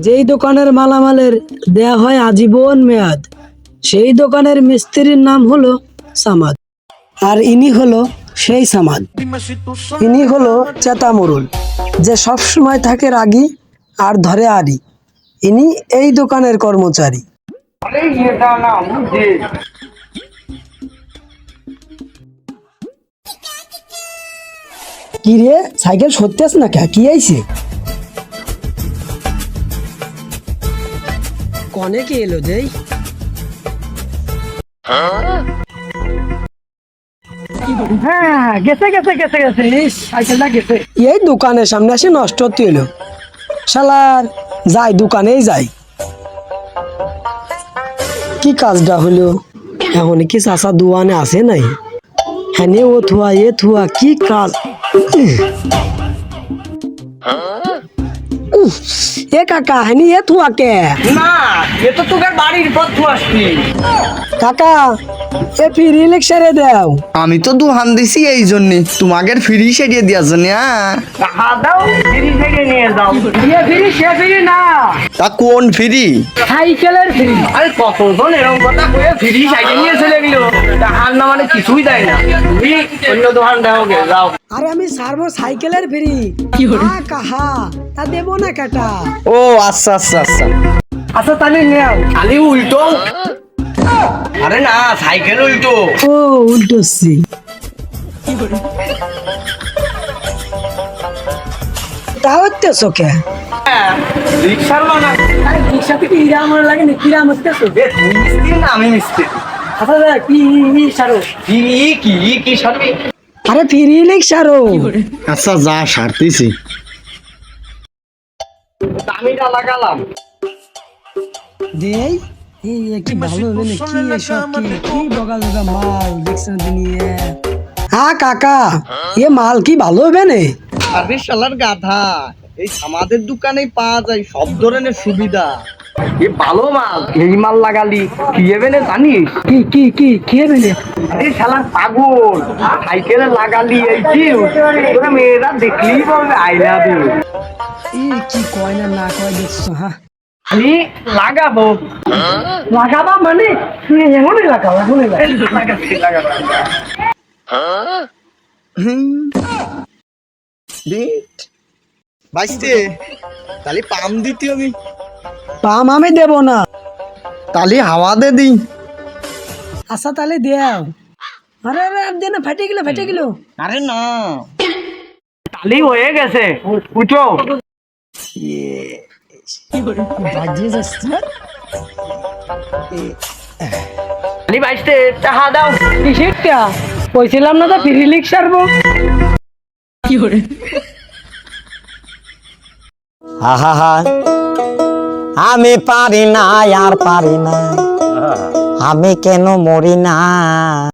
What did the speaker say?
যেই দোকানের মালামালের দেয়া হয় আজীবন মেয়াদ, সেই দোকানের মিস্ত্রির নাম হলো সামাদ। আর ইনি হলো সেই সামাদ। ইনি হলো চেতা মোড়ল, যে সবসময় থাকে রাগী আর ধরে আড়ি। ইনি এই দোকানের কর্মচারী। কি রে, সাইকেল সত্যি না কে? কি আইছে? কনে কে এলো দেই? এই দোকানের সামনে আসে নষ্ট হতে এলো। শালার যাই, দোকানেই যাই। কি কাজটা হলো? এখন কি চাষা দোয়ানে আছে নাই? হ্যাঁ, ও থুয়া এ থুয়া, কি কাজ! এ কাকা, হ্যাঁ এ থুয়া কে? না, এ তো তোকে বাড়ির পথ আসছি। কাকা, এ ফ্রি রিক্সারে দাও। আমি তো দুহান দিছি এই জন্য তোমাকে ফ্রি সেরিয়ে দেওয়ার জন্য। টাকা দাও, ফ্রি থেকে নিয়ে যাও। ইয়ে ফ্রি, সে ফ্রি না, তা কোন ফ্রি? সাইকেলের ফ্রি। আরে কতজন এরকম কথা কয়ে ফ্রি সাইকেল নিয়ে চলে গেল। টাকার না মানে কিছুই দেয় না। তুমি অন্য দোকান দাও গে, যাও। আরে আমি সারবো সাইকেলের ফ্রি। কাহা তা দেবো না কাটা। ও আচ্ছা আচ্ছা আচ্ছা। আচ্ছা তাহলে নেও। খালি উল্টো। আরে না, সাইকেল উল্টো। ও উল্টোছি। তা হচ্ছে চোখে। রিক্সার না। আরে রিক্সা থেকে ইরা আমার লাগে না, কিরা মস্তেছো? তুমি মিস্ত্রি না আমি মিস্ত্রি। আচ্ছা দাদা, কি সারো? কি সরবি? আরে ফ্রি রিক্সারো। আচ্ছা যা সারতেছি। দামিটা লাগালাম। দেই এই কি ভালো হবে না? কি এসব, কি বগা বগা মাল দেখছেন দুনিয়া? হ্যাঁ কাকা, এ মাল কি ভালো হবে না? আরে শালার গাধা, এই আমাদের দোকানে পাওয়া যায় সব ধরনের সুবিধা। এ ভালো মাল, এই মাল লাগালি কি হবে না জানিস? কি হবে না? আরে শালা পাগল, সাইকেলে লাগালি এই কি তোরা মেয়েরা দেখলেই বলবে আই লাভ ইউ। কি কয় না না কয় দেখছো? হ্যাঁ আমি লাগাবো। লাগাবা মানে তুই এমনই লাগাও, এমনই লাগাবো। বাইস্তে তাহলে পাম দিতে আমি। পাম আমি দেব না। তাহলে হাওয়া দে দি। আচ্ছা তাহলে দেও। আরে আরে দে না, ফেটে গেল। আরে না, তালি হয়ে গেছে, উঠো। বাজিয়ে যাচ্ছে। তালি বাইশতে টাকা দাও। কিসেরটা? কইছিলাম না তো ফ্রি রিক্সা সারবো। আহা, আমি পারি না আর পারি না, আমি কেন মরি না।